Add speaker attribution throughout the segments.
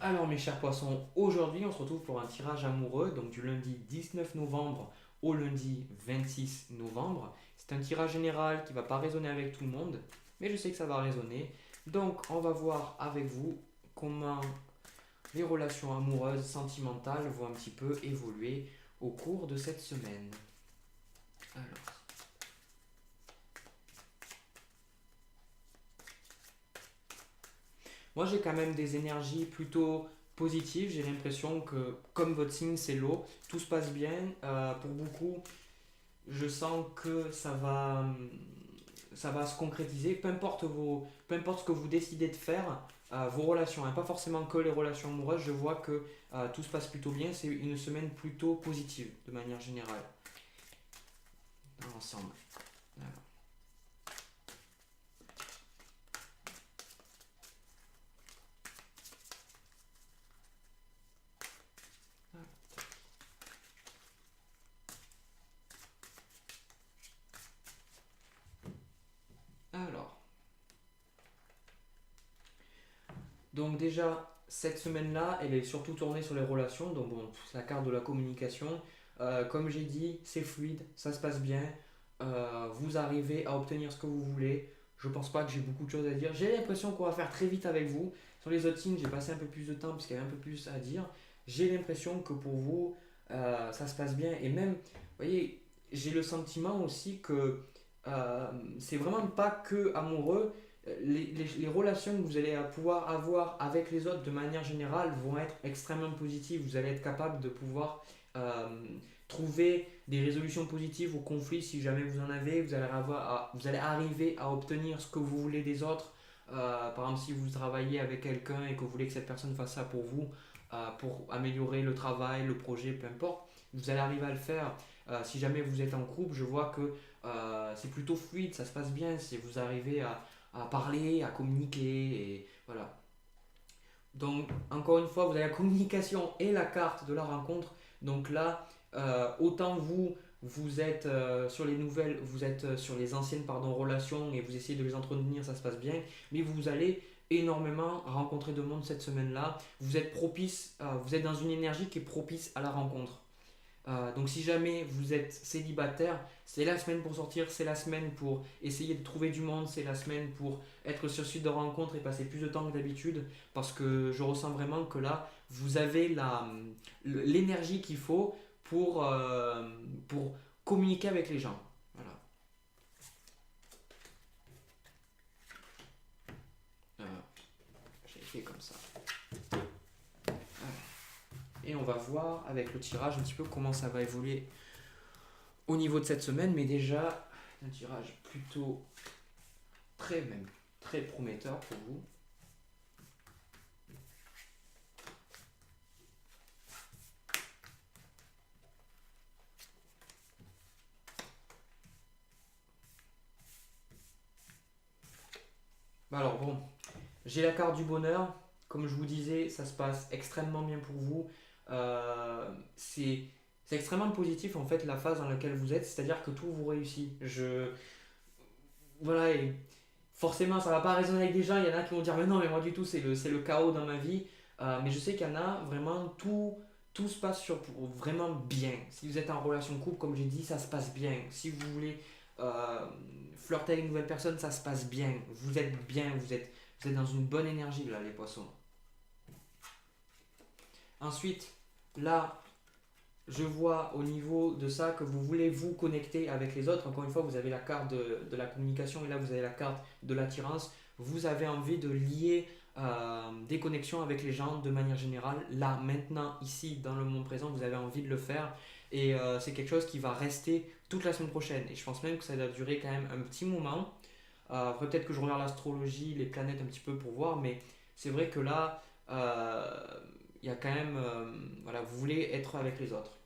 Speaker 1: Alors mes chers poissons, aujourd'hui on se retrouve pour un tirage amoureux, donc du lundi 19 novembre au lundi 26 novembre. C'est un tirage général qui ne va pas résonner avec tout le monde, mais je sais que ça va résonner. Donc on va voir avec vous comment les relations amoureuses, sentimentales vont un petit peu évoluer au cours de cette semaine. Alors, moi j'ai quand même des énergies plutôt positives, j'ai l'impression que comme votre signe c'est l'eau, tout se passe bien. Pour beaucoup, je sens que ça va se concrétiser, peu importe ce que vous décidez de faire, vos relations, hein, pas forcément que les relations amoureuses, je vois que tout se passe plutôt bien, c'est une semaine plutôt positive de manière générale, dans l'ensemble. Alors, alors, donc déjà, cette semaine-là, elle est surtout tournée sur les relations, donc bon, c'est la carte de la communication. Comme j'ai dit, c'est fluide, ça se passe bien, vous arrivez à obtenir ce que vous voulez. Je pense pas que j'ai beaucoup de choses à dire. J'ai l'impression qu'on va faire très vite avec vous. Sur les autres signes, j'ai passé un peu plus de temps parce qu'il y avait un peu plus à dire. J'ai l'impression que pour vous, ça se passe bien. Et même, vous voyez, j'ai le sentiment aussi que c'est vraiment pas que amoureux. Les relations que vous allez pouvoir avoir avec les autres de manière générale vont être extrêmement positives. Vous allez être capable de pouvoir euh, trouver des résolutions positives aux conflits si jamais vous en avez. Vous allez arriver à obtenir ce que vous voulez des autres. Par exemple, si vous travaillez avec quelqu'un et que vous voulez que cette personne fasse ça pour vous, pour améliorer le travail, le projet, peu importe, vous allez arriver à le faire. Si jamais vous êtes en couple, je vois que c'est plutôt fluide, ça se passe bien. Si vous arrivez à parler, à communiquer, et voilà. Donc, encore une fois, vous avez la communication et la carte de la rencontre. Donc là, autant vous êtes sur les nouvelles, vous êtes sur les anciennes pardon, relations et vous essayez de les entretenir, ça se passe bien. Mais vous allez énormément rencontrer de monde cette semaine-là. Vous êtes propice, vous êtes dans une énergie qui est propice à la rencontre. Donc si jamais vous êtes célibataire, c'est la semaine pour sortir, c'est la semaine pour essayer de trouver du monde, c'est la semaine pour être sur site de rencontre et passer plus de temps que d'habitude, parce que je ressens vraiment que là, vous avez l'énergie qu'il faut pour communiquer avec les gens. Voilà. Euh, j'ai fait comme ça. Et on va voir avec le tirage un petit peu comment ça va évoluer au niveau de cette semaine, mais déjà, un tirage plutôt même très prometteur pour vous. Bah alors bon, j'ai la carte du bonheur. Comme je vous disais, ça se passe extrêmement bien pour vous. C'est extrêmement positif en fait la phase dans laquelle vous êtes, c'est-à-dire que tout vous réussit. Voilà, et forcément ça va pas résonner avec des gens, il y en a qui vont dire mais non mais moi du tout c'est le chaos dans ma vie. Mais je sais qu'il y en a vraiment tout se passe vraiment bien. Si vous êtes en relation de couple, comme j'ai dit, ça se passe bien. Si vous voulez euh, flirter avec une nouvelle personne, ça se passe bien. Vous êtes bien, vous êtes dans une bonne énergie là les poissons. Ensuite, là, je vois au niveau de ça que vous voulez vous connecter avec les autres. Encore une fois, vous avez la carte de la communication et là, vous avez la carte de l'attirance. Vous avez envie de lier des connexions avec les gens de manière générale. Là, maintenant, ici, dans le monde présent, vous avez envie de le faire. Et c'est quelque chose qui va rester toute la semaine prochaine. Et je pense même que ça va durer quand même un petit moment. Après, peut-être que je regarde l'astrologie, les planètes un petit peu pour voir. Mais c'est vrai que là, il y a quand même... voilà, vous voulez être avec les autres.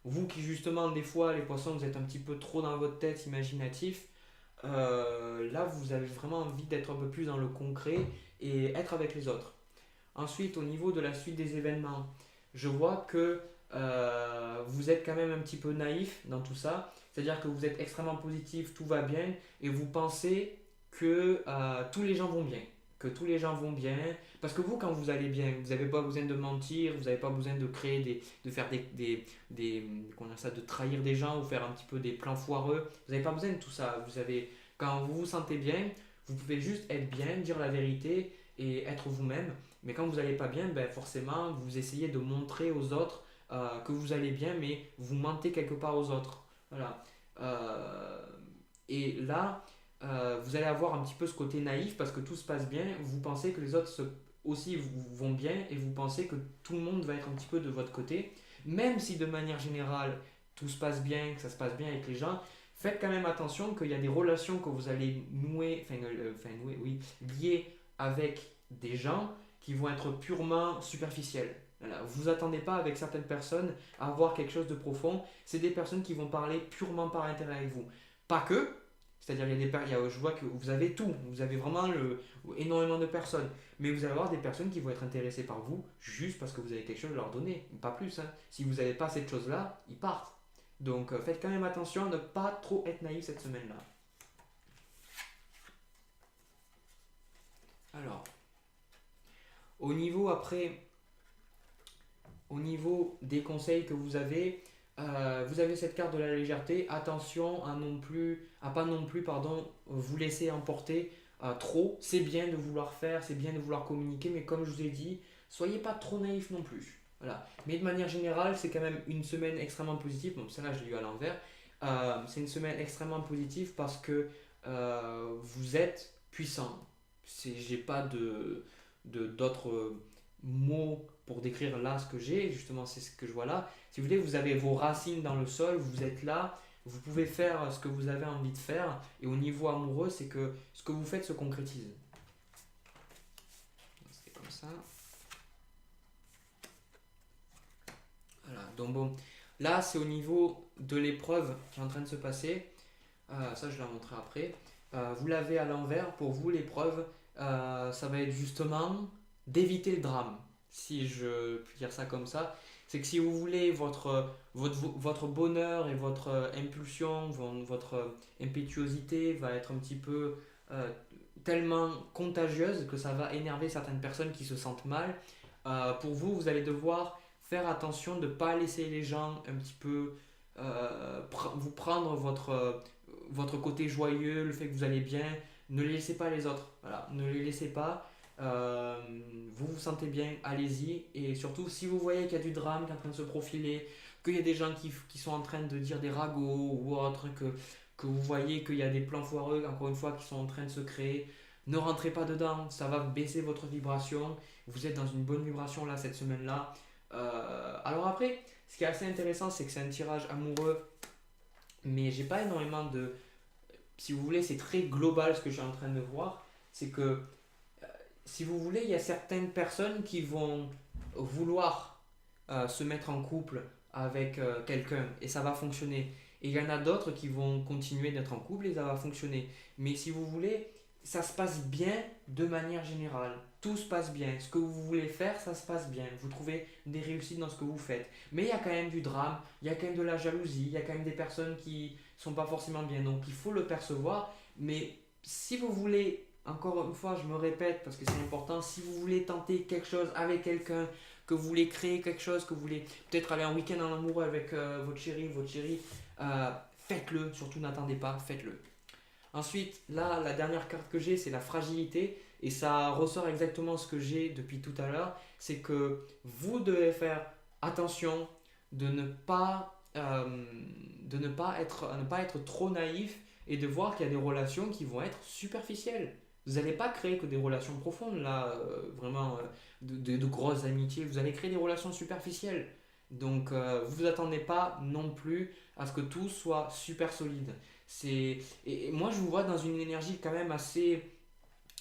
Speaker 1: Vous qui justement des fois les poissons vous êtes un petit peu trop dans votre tête imaginatif, là vous avez vraiment envie d'être un peu plus dans le concret et être avec les autres. Ensuite au niveau de la suite des événements, je vois que vous êtes quand même un petit peu naïf dans tout ça, c'est-à-dire que vous êtes extrêmement positif, tout va bien et vous pensez que tous les gens vont bien. que tous les gens vont bien. Parce que vous, quand vous allez bien, vous n'avez pas besoin de mentir, vous n'avez pas besoin de créer de faire comment dire ça, de trahir des gens ou faire un petit peu des plans foireux. Vous n'avez pas besoin de tout ça. Quand vous vous sentez bien, vous pouvez juste être bien, dire la vérité et être vous-même. Mais quand vous n'allez pas bien, ben forcément, vous essayez de montrer aux autres que vous allez bien, mais vous mentez quelque part aux autres. Voilà. Euh, et là, vous allez avoir un petit peu ce côté naïf parce que tout se passe bien. Vous pensez que les autres aussi vont bien et vous pensez que tout le monde va être un petit peu de votre côté. Même si de manière générale, tout se passe bien, que ça se passe bien avec les gens, faites quand même attention qu'il y a des relations que vous allez nouer, oui, liées avec des gens qui vont être purement superficielles. Voilà. Vous attendez pas avec certaines personnes à avoir quelque chose de profond. C'est des personnes qui vont parler purement par intérêt avec vous. Pas que, c'est-à-dire je vois que vous avez tout, vous avez vraiment énormément de personnes, mais vous allez avoir des personnes qui vont être intéressées par vous juste parce que vous avez quelque chose à leur donner, pas plus. Hein. Si vous n'avez pas cette chose-là, ils partent. Donc faites quand même attention à ne pas trop être naïf cette semaine-là. Alors, au niveau après, au niveau des conseils que vous avez cette carte de la légèreté. Attention à pas non plus, pardon, vous laisser emporter trop. C'est bien de vouloir faire, c'est bien de vouloir communiquer, mais comme je vous ai dit, soyez pas trop naïf non plus. Voilà. Mais de manière générale, c'est quand même une semaine extrêmement positive. Donc celle-là, je l'ai eu à l'envers. C'est une semaine extrêmement positive parce que vous êtes puissant. J'ai pas d'autres mots pour décrire là ce que j'ai, justement c'est ce que je vois là. Si vous voulez, vous avez vos racines dans le sol, vous êtes là, vous pouvez faire ce que vous avez envie de faire, et au niveau amoureux, c'est que ce que vous faites se concrétise. C'est comme ça. Voilà, donc bon, là c'est au niveau de l'épreuve qui est en train de se passer. Ça je vais la montrer après. Vous l'avez à l'envers, pour vous l'épreuve, ça va être justement d'éviter le drame, si je puis dire ça comme ça. C'est que si vous voulez votre bonheur et votre impulsion, votre impétuosité va être un petit peu euh, tellement contagieuse que ça va énerver certaines personnes qui se sentent mal. Pour vous, vous allez devoir faire attention de ne pas laisser les gens un petit peu vous prendre votre côté joyeux, le fait que vous allez bien. Ne les laissez pas les autres. Voilà, ne les laissez pas. Euh, vous vous sentez bien, allez-y. Et surtout, si vous voyez qu'il y a du drame qui est en train de se profiler, qu'il y a des gens qui sont en train de dire des ragots ou autre, que vous voyez qu'il y a des plans foireux, encore une fois, qui sont en train de se créer, ne rentrez pas dedans. Ça va baisser votre vibration. Vous êtes dans une bonne vibration là, cette semaine-là. Alors après, ce qui est assez intéressant, c'est que c'est un tirage amoureux, mais j'ai pas énormément de. Si vous voulez, c'est très global ce que je suis en train de voir. C'est que si vous voulez, il y a certaines personnes qui vont vouloir se mettre en couple avec quelqu'un et ça va fonctionner. Et il y en a d'autres qui vont continuer d'être en couple et ça va fonctionner. Mais si vous voulez, ça se passe bien de manière générale. Tout se passe bien. Ce que vous voulez faire, ça se passe bien. Vous trouvez des réussites dans ce que vous faites. Mais il y a quand même du drame, il y a quand même de la jalousie, il y a quand même des personnes qui sont pas forcément bien. Donc il faut le percevoir. Mais si vous voulez, encore une fois, je me répète parce que c'est important, si vous voulez tenter quelque chose avec quelqu'un, que vous voulez créer quelque chose, que vous voulez peut-être aller en week-end en amoureux avec votre chérie, faites-le. Surtout n'attendez pas, faites-le. Ensuite, là, la dernière carte que j'ai, c'est la fragilité. Et ça ressort exactement ce que j'ai depuis tout à l'heure. C'est que vous devez faire attention de ne pas être trop naïf et de voir qu'il y a des relations qui vont être superficielles. Vous n'allez pas créer que des relations profondes, là, vraiment, de grosses amitiés. Vous allez créer des relations superficielles. Donc, vous vous attendez pas non plus à ce que tout soit super solide. Et moi, je vous vois dans une énergie quand même assez.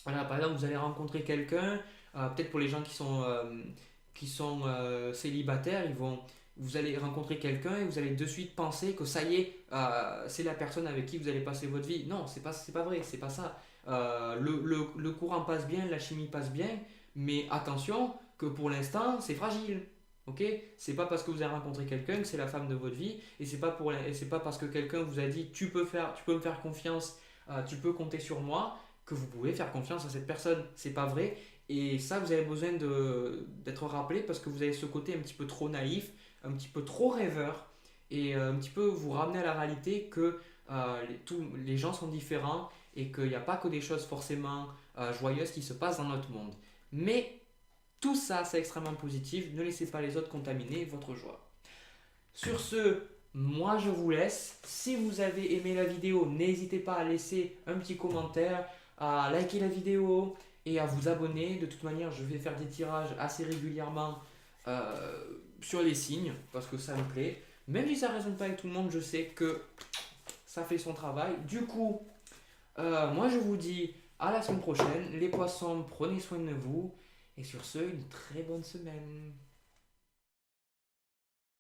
Speaker 1: Voilà, par exemple, vous allez rencontrer quelqu'un, peut-être pour les gens qui sont célibataires, vous allez rencontrer quelqu'un et vous allez de suite penser que ça y est, c'est la personne avec qui vous allez passer votre vie. Non, c'est pas vrai, c'est pas ça. Le courant passe bien, la chimie passe bien, mais attention que pour l'instant, c'est fragile. Ok? C'est pas parce que vous avez rencontré quelqu'un que c'est la femme de votre vie, et c'est pas parce que quelqu'un vous a dit tu peux me faire confiance, tu peux compter sur moi, que vous pouvez faire confiance à cette personne. C'est pas vrai. Et ça, vous avez besoin d'être rappelé parce que vous avez ce côté un petit peu trop naïf, un petit peu trop rêveur et un petit peu vous ramener à la réalité que tous les gens sont différents et qu'il n'y a pas que des choses forcément joyeuses qui se passent dans notre monde. Mais tout ça, c'est extrêmement positif. Ne laissez pas les autres contaminer votre joie. Sur ce, moi je vous laisse. Si vous avez aimé la vidéo, n'hésitez pas à laisser un petit commentaire, à liker la vidéo et à vous abonner. De toute manière, je vais faire des tirages assez régulièrement sur les signes parce que ça me plaît. Même si ça ne résonne pas avec tout le monde, je sais que ça fait son travail. Du coup, moi je vous dis à la semaine prochaine. Les poissons, prenez soin de vous. Et sur ce, une très bonne semaine.